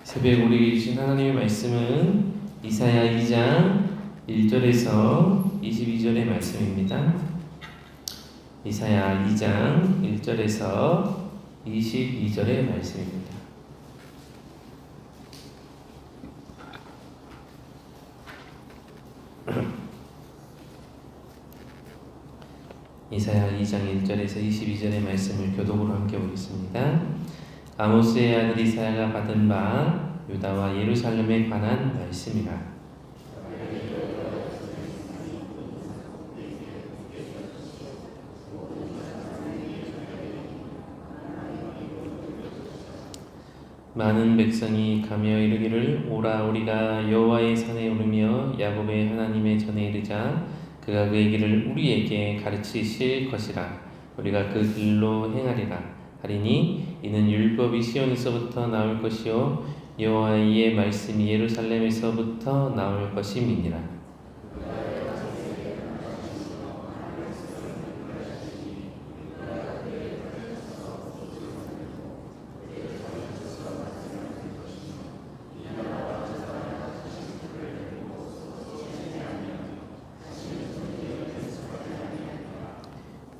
새벽 우리에게 주신 하나님의 말씀은 이사야 2장 1절에서 22절의 말씀입니다. 이사야 2장 1절에서 22절의 말씀입니다. 이사야 2장 1절에서 22절의 말씀을 교독으로 함께 보겠습니다. 아모스의 아들 이사야가 받은 바 유다와 예루살렘에 관한 말씀이라. 많은 백성이 가며 이르기를 오라 우리가 여호와의 산에 오르며 야곱의 하나님의 전에 이르자 그가 그의 길을 우리에게 가르치실 것이라. 우리가 그 길로 행하리라 하리니 이는 율법이 시온에서부터 나올 것이요 여호와의 말씀이 예루살렘에서부터 나올 것임이니라.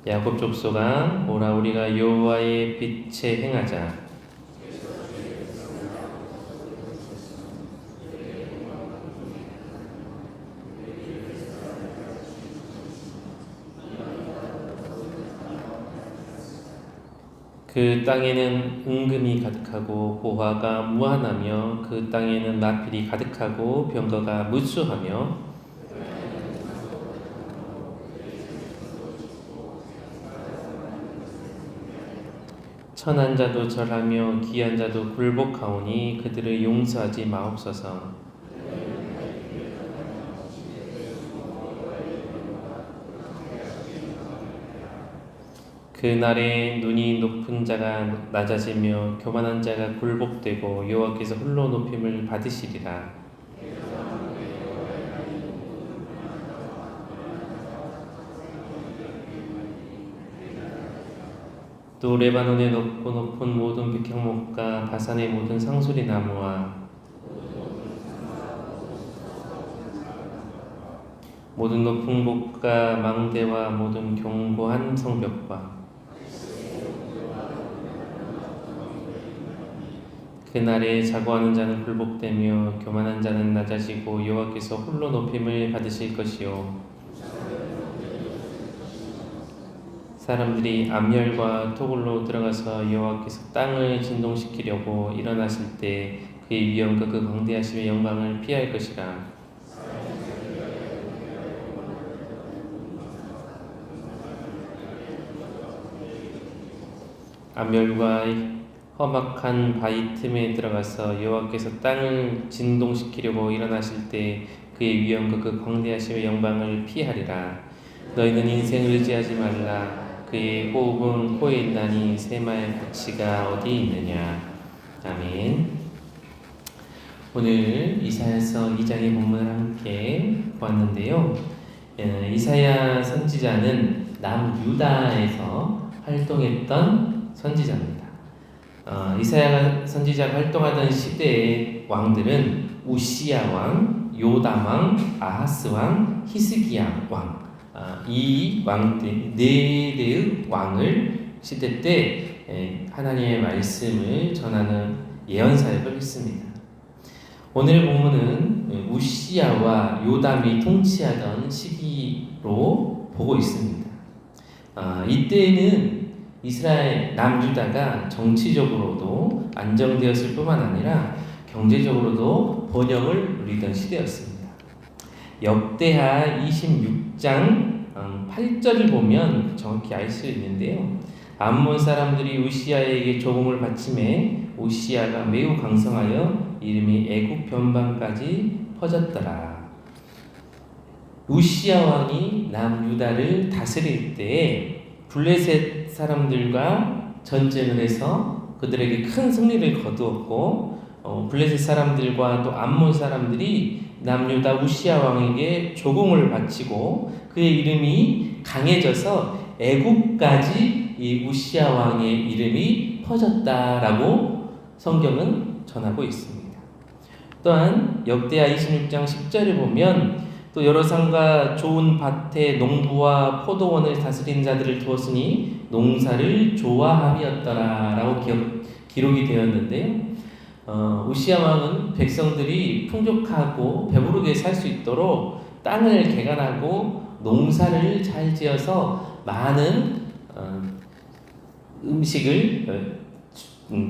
야곱 족속아 오라 우리가 여호와의 빛에 행하자. 그 땅에는 은금이 가득하고 보화가 무한하며 그 땅에는 나필이 가득하고 병거가 무수하며 천한 자도 절하며 귀한 자도 굴복하오니 그들을 용서하지 마옵소서. 그날에 눈이 높은 자가 낮아지며 교만한 자가 굴복되고 여호와께서 홀로 높임을 받으시리라. 또 레바논의 높고 높은 모든 백향목과 바산의 모든 상수리 나무와 모든 높은 곳과 망대와 모든 견고한 성벽과 그날에 자고하는 자는 굴복되며 교만한 자는 낮아지고 여호와께서 홀로 높임을 받으실 것이요 사람들이 암열과 토굴로 들어가서 여호와께서 땅을 진동시키려고 일어나실 때 그의 위엄과 그 광대하심의 영광을 피할 것이라. 암열과 험악한 바위 틈에 들어가서 여호와께서 땅을 진동시키려고 일어나실 때 그의 위엄과 그 광대하심의 영광을 피하리라. 너희는 인생을 의지하지 말라. 그의 호흡은 코에 있나니 세마의 가치가 어디 있느냐. 아멘. 오늘 이사야서 2장의 본문을 함께 보았는데요. 이사야 선지자는 남유다에서 활동했던 선지자입니다. 이사야 선지자가 활동하던 시대의 왕들은 우시야 왕, 요담 왕, 아하스 왕, 히스기야 왕, 이 왕들 네 대의 왕을 시대 때 하나님의 말씀을 전하는 예언 사역을 했습니다. 오늘 본문은 우시야와 요담이 통치하던 시기로 보고 있습니다. 이때에는 이스라엘 남유다가 정치적으로도 안정되었을 뿐만 아니라 경제적으로도 번영을 누리던 시대였습니다. 역대하 26장 8절을 보면 정확히 알 수 있는데요. 암몬 사람들이 우시야에게 조공을 바침해 우시야가 매우 강성하여 이름이 애굽 변방까지 퍼졌더라. 우시야 왕이 남유다를 다스릴 때에 블레셋 사람들과 전쟁을 해서 그들에게 큰 승리를 거두었고 블레셋 사람들과 또 암몬 사람들이 남유다 우시야 왕에게 조공을 바치고 그의 이름이 강해져서 애굽까지 이 우시야 왕의 이름이 퍼졌다라고 성경은 전하고 있습니다. 또한 역대하 26장 10절에 보면 또 여러 산과 좋은 밭에 농부와 포도원을 다스린 자들을 두었으니 농사를 좋아함이었더라 라고 기록이 되었는데요. 우시야 왕은 백성들이 풍족하고 배부르게 살 수 있도록 땅을 개간하고 농사를 잘 지어서 많은 음식을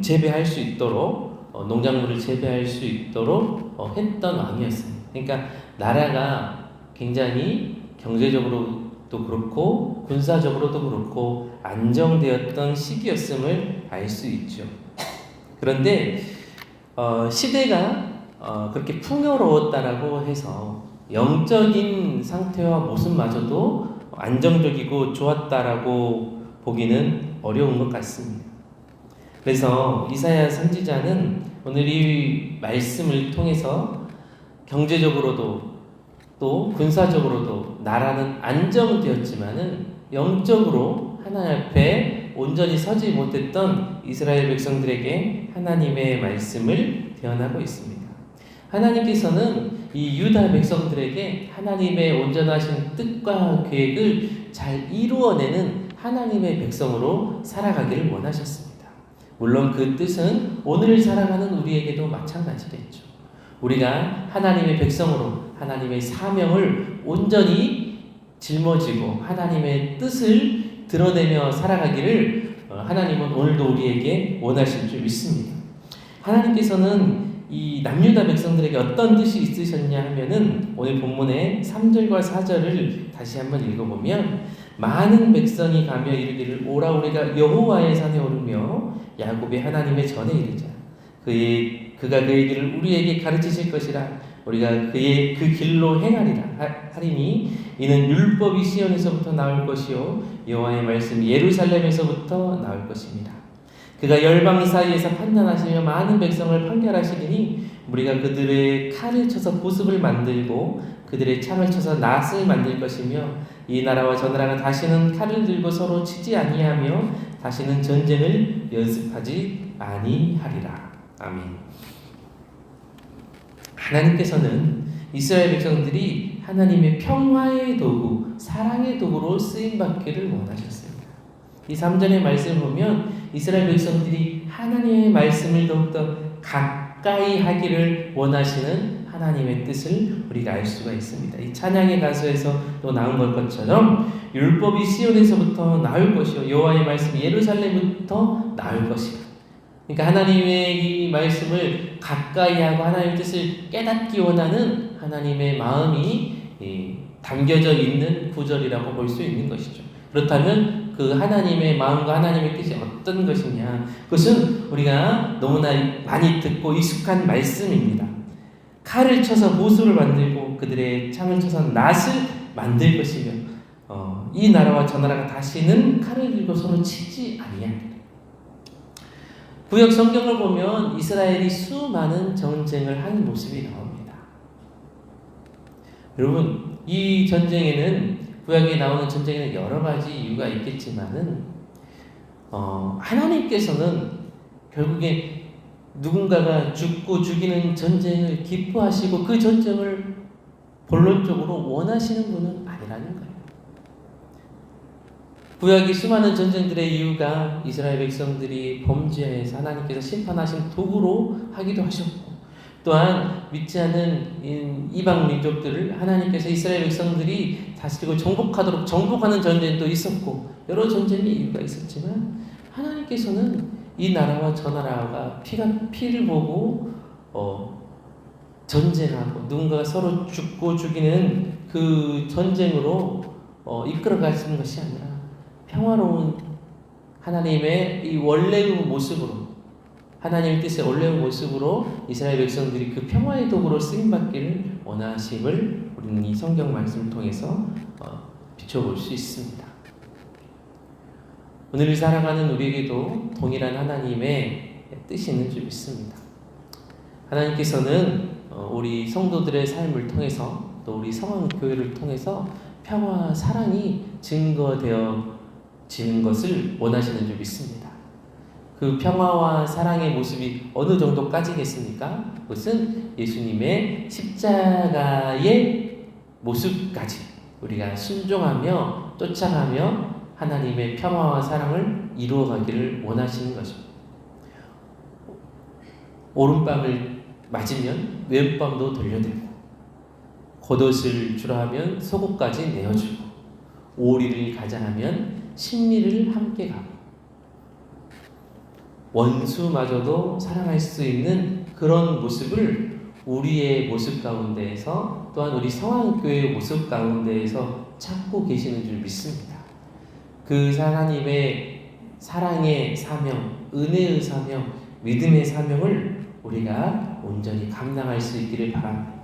재배할 수 있도록 농작물을 재배할 수 있도록 했던 왕이었습니다. 그러니까 나라가 굉장히 경제적으로도 그렇고 군사적으로도 그렇고 안정되었던 시기였음을 알 수 있죠. 그런데 시대가 그렇게 풍요로웠다라고 해서 영적인 상태와 모습마저도 안정적이고 좋았다라고 보기는 어려운 것 같습니다. 그래서 이사야 선지자는 오늘 이 말씀을 통해서 경제적으로도 또 군사적으로도 나라는 안정되었지만은 영적으로 하나님 앞에 온전히 서지 못했던 이스라엘 백성들에게 하나님의 말씀을 대언하고 있습니다. 하나님께서는 이 유다 백성들에게 하나님의 온전하신 뜻과 계획을 잘 이루어내는 하나님의 백성으로 살아가기를 원하셨습니다. 물론 그 뜻은 오늘 살아가는 우리에게도 마찬가지겠죠. 우리가 하나님의 백성으로 하나님의 사명을 온전히 짊어지고 하나님의 뜻을 드러내며 살아가기를 하나님은 오늘도 우리에게 원하실 줄 믿습니다. 하나님께서는 이 남유다 백성들에게 어떤 뜻이 있으셨냐 하면은 오늘 본문의 3절과 4절을 다시 한번 읽어보면 많은 백성이 가며 이르기를 오라 우리가 여호와의 산에 오르며 야곱의 하나님의 전에 이르자 그가 그의 길을 우리에게 가르치실 것이라 우리가 그의 그 길로 행하리라 하리니 이는 율법이 시온에서부터 나올 것이요 여호와의 말씀이 예루살렘에서부터 나올 것입니다. 그가 열방 사이에서 판단하시며 많은 백성을 판결하시리니 우리가 그들의 칼을 쳐서 보습을 만들고 그들의 창을 쳐서 낫을 만들 것이며 이 나라와 저 나라가 다시는 칼을 들고 서로 치지 아니하며 다시는 전쟁을 연습하지 아니하리라. 아멘. 하나님께서는 이스라엘 백성들이 하나님의 평화의 도구, 사랑의 도구로 쓰임받기를 원하셨습니다. 이 3절의 말씀을 보면 이스라엘 백성들이 하나님의 말씀을 더욱더 가까이 하기를 원하시는 하나님의 뜻을 우리가 알 수가 있습니다. 이 찬양의 가수에서 또 나온 것처럼 율법이 시온에서부터 나올 것이요 여호와의 말씀이 예루살렘부터 나올 것이다. 그러니까 하나님의 이 말씀을 가까이 하고 하나님의 뜻을 깨닫기 원하는 하나님의 마음이 담겨져 있는 구절이라고 볼 수 있는 것이죠. 그렇다면 그 하나님의 마음과 하나님의 뜻이 어떤 것이냐? 그것은 우리가 너무나 많이 듣고 익숙한 말씀입니다. 칼을 쳐서 보습을 만들고 그들의 창을 쳐서 낫을 만들 것이며 이 나라와 저 나라가 다시는 칼을 들고 서로 치지 아니하리라. 구약 성경을 보면 이스라엘이 수많은 전쟁을 한 모습이 나옵니다. 여러분, 이 전쟁에는 구약에 나오는 전쟁에는 여러 가지 이유가 있겠지만은 하나님께서는 결국에 누군가가 죽고 죽이는 전쟁을 기뻐하시고 그 전쟁을 본론적으로 원하시는 분은 아니라는 거예요. 구약의 수많은 전쟁들의 이유가 이스라엘 백성들이 범죄해서 하나님께서 심판하신 도구로 하기도 하셨고 또한 믿지 않는 이방 민족들을 하나님께서 이스라엘 백성들이 다스리고 정복하도록 정복하는 전쟁도 있었고 여러 전쟁의 이유가 있었지만 하나님께서는 이 나라와 저 나라가 피를 보고 전쟁하고 누군가가 서로 죽고 죽이는 그 전쟁으로 이끌어 가시는 것이 아니라 평화로운 하나님의 이 원래의 모습으로 하나님의 뜻의 원래의 모습으로 이스라엘 백성들이 그 평화의 도구로 쓰임받기를 원하심을 우리는 이 성경 말씀을 통해서 비춰볼 수 있습니다. 오늘 살아가는 우리에게도 동일한 하나님의 뜻이 있는 줄 믿습니다. 하나님께서는 우리 성도들의 삶을 통해서 또 우리 성황교회를 통해서 평화와 사랑이 증거되어지는 것을 원하시는 줄 믿습니다. 그 평화와 사랑의 모습이 어느 정도까지겠습니까? 그것은 예수님의 십자가의 모습까지 우리가 순종하며 쫓아가며 하나님의 평화와 사랑을 이루어가기를 원하시는 것입니다. 오른밤을 맞으면 왼밤도 돌려드리고, 겉옷을 주라 하면 속옷까지 내어주고, 오리를 가자 하면 십리를 함께 가고, 원수마저도 사랑할 수 있는 그런 모습을 우리의 모습 가운데에서, 또한 우리 성안교회의 모습 가운데에서 찾고 계시는 줄 믿습니다. 그 하나님의 사랑의 사명, 은혜의 사명, 믿음의 사명을 우리가 온전히 감당할 수 있기를 바랍니다.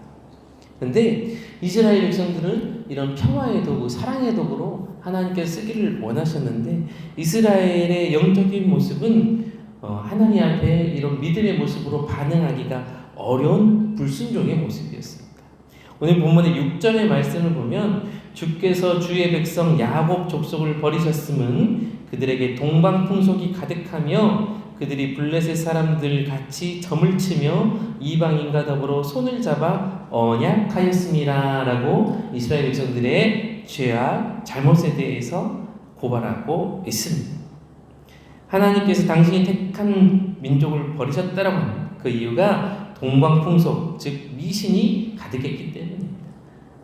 그런데 이스라엘 백성들은 이런 평화의 도구, 사랑의 도구로 하나님께서 쓰기를 원하셨는데, 이스라엘의 영적인 모습은 하나님 앞에 이런 믿음의 모습으로 반응하기가 어려운 불순종의 모습이었습니다. 오늘 본문의 6절의 말씀을 보면, 주께서 주의 백성 야곱 족속을 버리셨음은 그들에게 동방풍속이 가득하며 그들이 블레셋 사람들 같이 점을 치며 이방인과 더불어 손을 잡아 언약하였습니다 라고 이스라엘 백성들의 죄와 잘못에 대해서 고발하고 있습니다. 하나님께서 당신이 택한 민족을 버리셨다라고 합니다. 그 이유가 동방풍속, 즉 미신이 가득했기 때문입니다.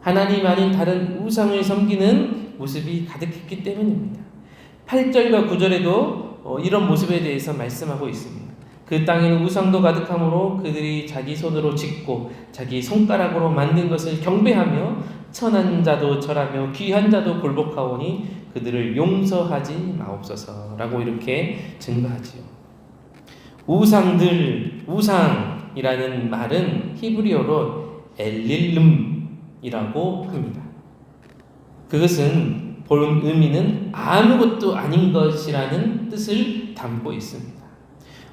하나님 아닌 다른 우상을 섬기는 모습이 가득했기 때문입니다. 8절과 9절에도 이런 모습에 대해서 말씀하고 있습니다. 그 땅에는 우상도 가득하므로 그들이 자기 손으로 짓고 자기 손가락으로 만든 것을 경배하며 천한 자도 절하며 귀한 자도 굴복하오니 그들을 용서하지 마옵소서라고 이렇게 증거하지요. 우상이라는 말은 히브리어로 엘릴름이라고 합니다. 그것은 본 의미는 아무것도 아닌 것이라는 뜻을 담고 있습니다.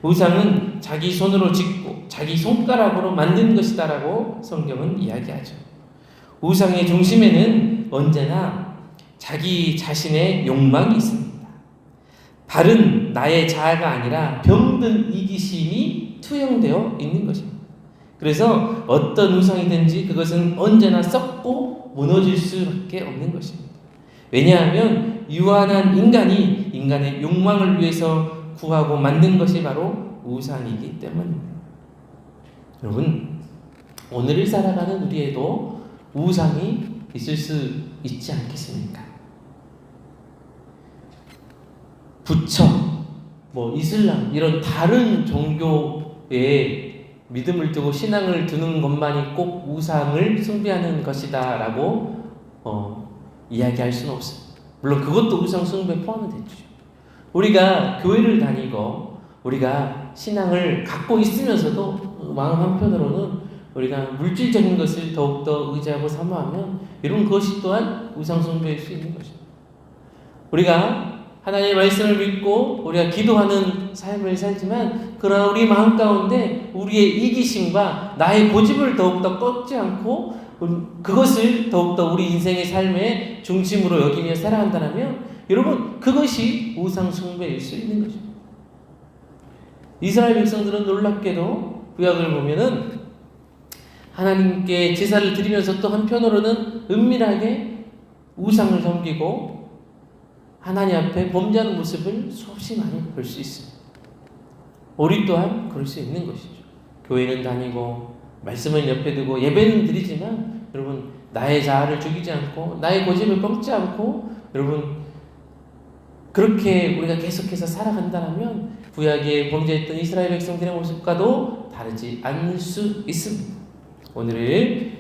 우상은 자기 손으로 짓고 자기 손가락으로 만든 것이다라고 성경은 이야기하죠. 우상의 중심에는 언제나 자기 자신의 욕망이 있습니다. 바른 나의 자아가 아니라 병든 이기심이 투영되어 있는 것입니다. 그래서 어떤 우상이든지 그것은 언제나 썩고 무너질 수밖에 없는 것입니다. 왜냐하면 유한한 인간이 인간의 욕망을 위해서 구하고 만든 것이 바로 우상이기 때문입니다. 여러분, 오늘을 살아가는 우리에도 우상이 있을 수 있지 않겠습니까? 부처, 이슬람 이런 다른 종교에 믿음을 두고 신앙을 두는 것만이 꼭 우상을 숭배하는 것이다 라고 이야기할 수는 없습니다. 물론 그것도 우상 숭배에 포함이 되죠. 우리가 교회를 다니고 우리가 신앙을 갖고 있으면서도 마음 한편으로는 우리가 물질적인 것을 더욱더 의지하고 사모하면 여러분 그것이 또한 우상 숭배일 수 있는 것입니다. 우리가 하나님의 말씀을 믿고 우리가 기도하는 삶을 살지만 그러나 우리 마음 가운데 우리의 이기심과 나의 고집을 더욱더 꺾지 않고 그것을 더욱더 우리 인생의 삶의 중심으로 여기며 살아간다면 여러분 그것이 우상 숭배일 수 있는 것입니다. 이스라엘 백성들은 놀랍게도 구약을 보면은 하나님께 제사를 드리면서 또 한편으로는 은밀하게 우상을 섬기고 하나님 앞에 범죄하는 모습을 수없이 많이 볼 수 있습니다. 우리 또한 그럴 수 있는 것이죠. 교회는 다니고 말씀을 옆에 두고 예배는 드리지만 여러분 나의 자아를 죽이지 않고 나의 고집을 꺾지 않고 여러분 그렇게 우리가 계속해서 살아간다면 구약에 범죄했던 이스라엘 백성들의 모습과도 다르지 않을 수 있습니다. 오늘을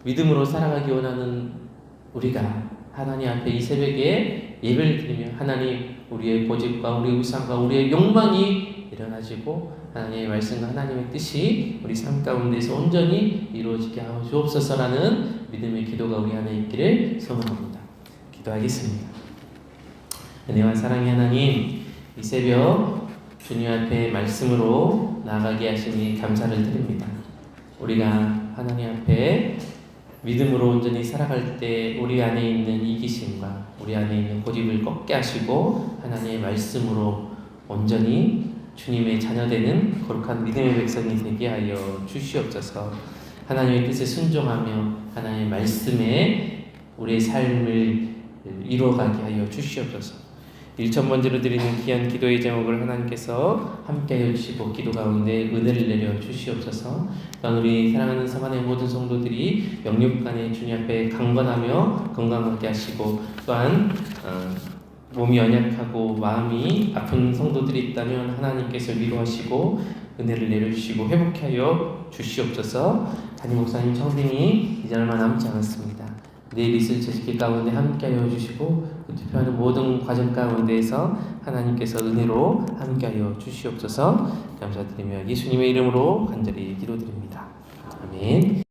믿음으로 살아가기 원하는 우리가 하나님 앞에 이 새벽에 예배를 드리며 하나님 우리의 고집과 우리의 우상과 우리의 욕망이 일어나지고 하나님의 말씀과 하나님의 뜻이 우리 삶 가운데서 온전히 이루어지게 하여 주옵소서라는 믿음의 기도가 우리 안에 있기를 소망합니다. 기도하겠습니다. 은혜와 사랑의 하나님, 이 새벽 주님 앞에 말씀으로 나아가게 하시니 감사를 드립니다. 우리가 하나님 앞에 믿음으로 온전히 살아갈 때 우리 안에 있는 이기심과 우리 안에 있는 고집을 꺾게 하시고 하나님의 말씀으로 온전히 주님의 자녀되는 거룩한 믿음의 백성이 되게 하여 주시옵소서. 하나님의 뜻에 순종하며 하나님의 말씀에 우리의 삶을 이루어가게 하여 주시옵소서. 1,000번째로 드리는 귀한 기도의 제목을 하나님께서 함께하여 주시고 기도 가운데 은혜를 내려 주시옵소서. 또한 우리 사랑하는 서만의 모든 성도들이 영육간에 주님 앞에 강건하며 건강하게 하시고, 또한 몸이 연약하고 마음이 아픈 성도들이 있다면 하나님께서 위로하시고 은혜를 내려주시고 회복케 하여 주시옵소서. 담임 목사님 청빙이 이제 얼마 남지 않았습니다. 내일 있을 재직기 가운데 함께하여 주시고 투표하는 모든 과정 가운데에서 하나님께서 은혜로 함께하여 주시옵소서. 감사드리며 예수님의 이름으로 간절히 기도드립니다. 아멘.